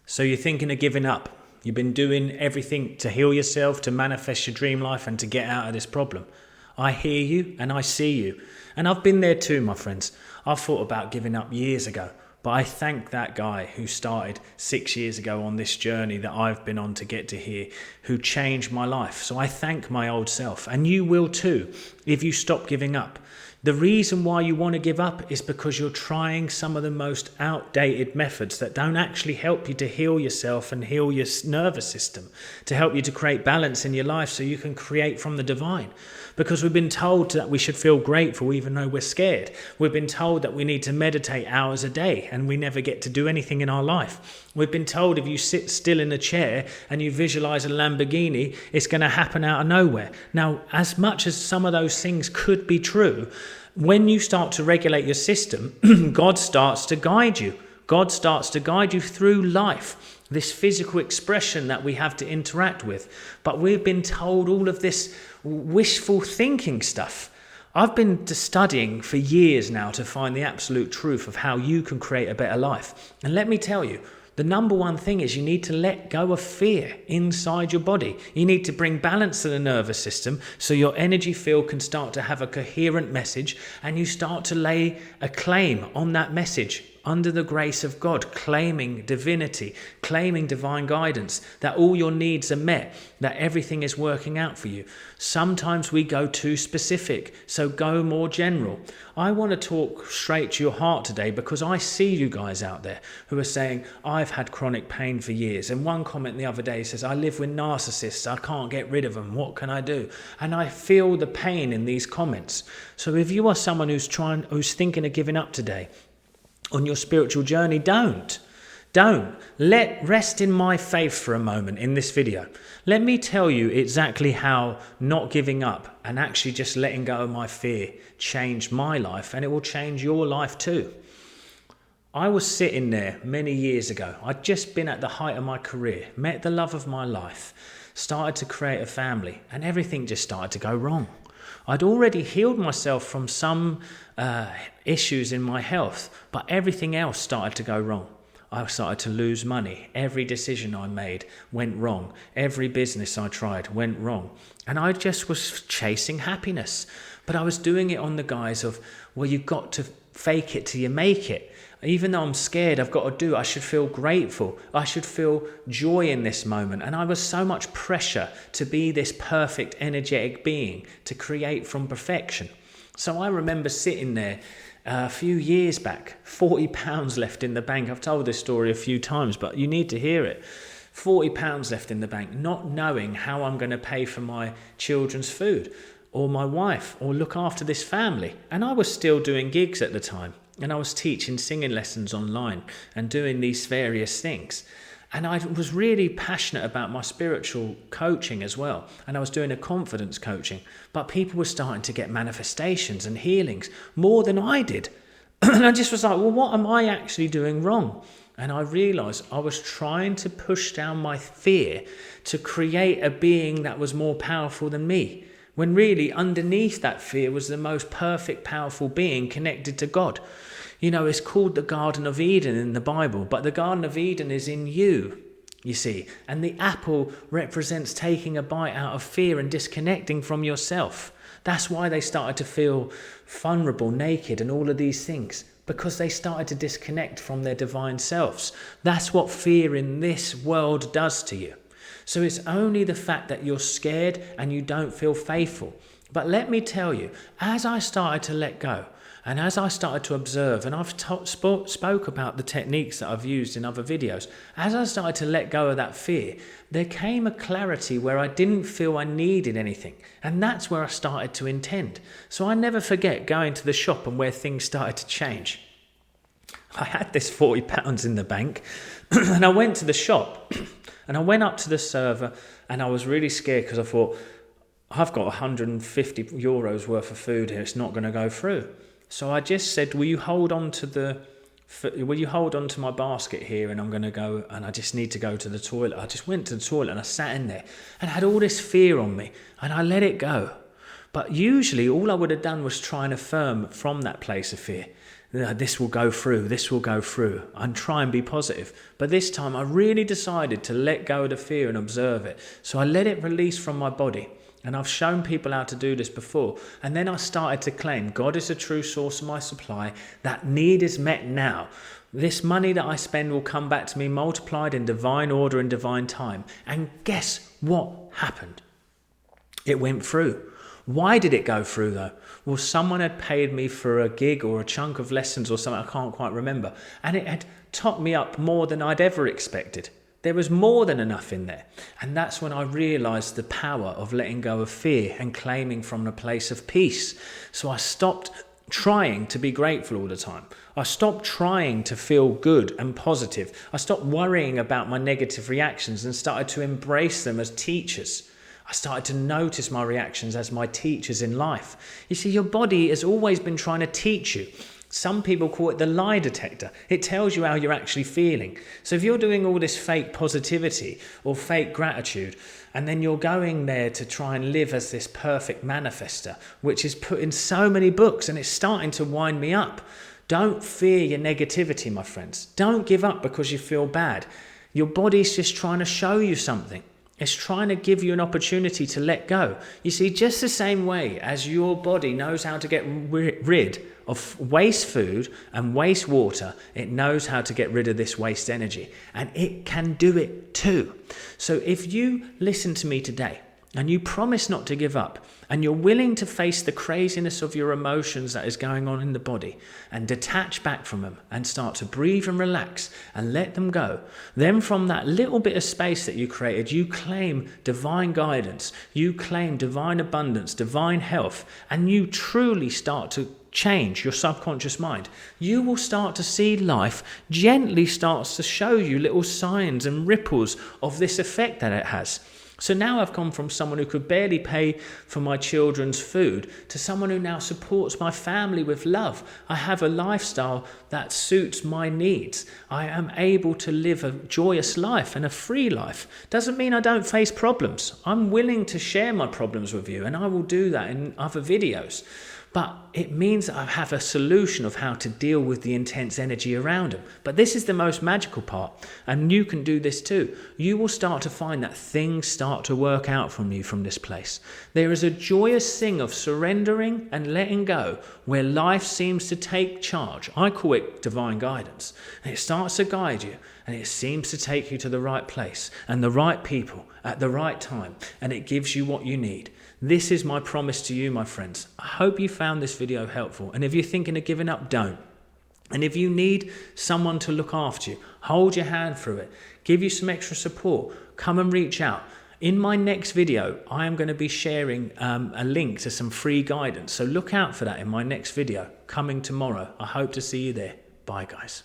So you're thinking of giving up. You've been doing everything to heal yourself, to manifest your dream life and to get out of this problem. I hear you and I see you. And I've been there too, my friends. I've thought about giving up years ago. But I thank that guy who started 6 years ago on this journey that I've been on to get to here, who changed my life. So I thank my old self. And you will too, if you stop giving up. The reason why you want to give up is because you're trying some of the most outdated methods that don't actually help you to heal yourself and heal your nervous system, to help you to create balance in your life so you can create from the divine. Because we've been told that we should feel grateful even though we're scared. We've been told that we need to meditate hours a day and we never get to do anything in our life. We've been told if you sit still in a chair and you visualize a Lamborghini, it's going to happen out of nowhere. Now, as much as some of those things could be true, when you start to regulate your system, God starts to guide you. God starts to guide you through life, this physical expression that we have to interact with. But we've been told all of this wishful thinking stuff. I've been studying for years now to find the absolute truth of how you can create a better life. And let me tell you, the number one thing is you need to let go of fear inside your body. You need to bring balance to the nervous system so your energy field can start to have a coherent message and you start to lay a claim on that message under the grace of God, claiming divinity, claiming divine guidance, that all your needs are met, that everything is working out for you. Sometimes we go too specific, so go more general. I want to talk straight to your heart today because I see you guys out there who are saying, I've had chronic pain for years. And one comment the other day says, I live with narcissists, I can't get rid of them, what can I do? And I feel the pain in these comments. So if you are someone who's thinking of giving up today, on your spiritual journey, don't. Rest in my faith for a moment in this video. Let me tell you exactly how not giving up and actually just letting go of my fear changed my life, and it will change your life too. I was sitting there many years ago. I'd just been at the height of my career, met the love of my life, started to create a family, and everything just started to go wrong. I'd already healed myself from some issues in my health, but everything else started to go wrong. I started to lose money. Every decision I made went wrong. Every business I tried went wrong. And I just was chasing happiness. But I was doing it on the guise of, well, you've got to fake it till you make it. Even though I'm scared, I should feel grateful. I should feel joy in this moment. And I was so much pressure to be this perfect, energetic being, to create from perfection. So I remember sitting there a few years back, £40 left in the bank. I've told this story a few times, but you need to hear it. £40 left in the bank, not knowing how I'm going to pay for my children's food or my wife or look after this family. And I was still doing gigs at the time. And I was teaching singing lessons online and doing these various things. And I was really passionate about my spiritual coaching as well. And I was doing a confidence coaching. But people were starting to get manifestations and healings more than I did. And I just was like, well, what am I actually doing wrong? And I realized I was trying to push down my fear to create a being that was more powerful than me. When really underneath that fear was the most perfect, powerful being connected to God. You know, it's called the Garden of Eden in the Bible, but the Garden of Eden is in you see. And the apple represents taking a bite out of fear and disconnecting from yourself. That's why they started to feel vulnerable, naked, and all of these things, because they started to disconnect from their divine selves. That's what fear in this world does to you. So it's only the fact that you're scared and you don't feel faithful. But let me tell you, as I started to let go, and as I started to observe, and I've spoke about the techniques that I've used in other videos, as I started to let go of that fear, there came a clarity where I didn't feel I needed anything. And that's where I started to intend. So I never forget going to the shop and where things started to change. I had this £40 in the bank, and I went to the shop, and I went up to the server, and I was really scared because I thought, I've got €150 worth of food here, it's not going to go through. So I just said, will you hold on to my basket here, and I'm going to go, and I just need to go to the toilet. I just went to the toilet and I sat in there and had all this fear on me, and I let it go. But usually all I would have done was try and affirm from that place of fear. this will go through, this will go through, and try and be positive. But this time I really decided to let go of the fear and observe it. So I let it release from my body. And I've shown people how to do this before. And then I started to claim God is the true source of my supply. That need is met now. This money that I spend will come back to me multiplied in divine order and divine time. And guess what happened? It went through. Why did it go through though? Well, someone had paid me for a gig or a chunk of lessons or something, I can't quite remember. And it had topped me up more than I'd ever expected. There was more than enough in there. And that's when I realized the power of letting go of fear and claiming from a place of peace. So I stopped trying to be grateful all the time. I stopped trying to feel good and positive. I stopped worrying about my negative reactions and started to embrace them as teachers. I started to notice my reactions as my teachers in life. You see, your body has always been trying to teach you. Some people call it the lie detector. It tells you how you're actually feeling. So if you're doing all this fake positivity or fake gratitude, and then you're going there to try and live as this perfect manifester, which is put in so many books and it's starting to wind me up. Don't fear your negativity, my friends. Don't give up because you feel bad. Your body's just trying to show you something. It's trying to give you an opportunity to let go. You see, just the same way as your body knows how to get rid of waste food and waste water, it knows how to get rid of this waste energy. And it can do it too. So if you listen to me today and you promise not to give up, and you're willing to face the craziness of your emotions that is going on in the body and detach back from them and start to breathe and relax and let them go, then from that little bit of space that you created, you claim divine guidance, you claim divine abundance, divine health, and you truly start to change your subconscious mind. You will start to see life gently starts to show you little signs and ripples of this effect that it has. So now I've gone from someone who could barely pay for my children's food to someone who now supports my family with love. I have a lifestyle that suits my needs. I am able to live a joyous life and a free life. Doesn't mean I don't face problems. I'm willing to share my problems with you, and I will do that in other videos. But it means that I have a solution of how to deal with the intense energy around them. But this is the most magical part, and you can do this too. You will start to find that things start to work out from you from this place. There is a joyous thing of surrendering and letting go where life seems to take charge. I call it divine guidance. And it starts to guide you, and it seems to take you to the right place and the right people at the right time, and it gives you what you need. This is my promise to you, my friends. I hope you found this video helpful. And if you're thinking of giving up, don't. And if you need someone to look after you, hold your hand through it, give you some extra support, come and reach out. In my next video, I am going to be sharing a link to some free guidance. So look out for that in my next video coming tomorrow. I hope to see you there. Bye, guys.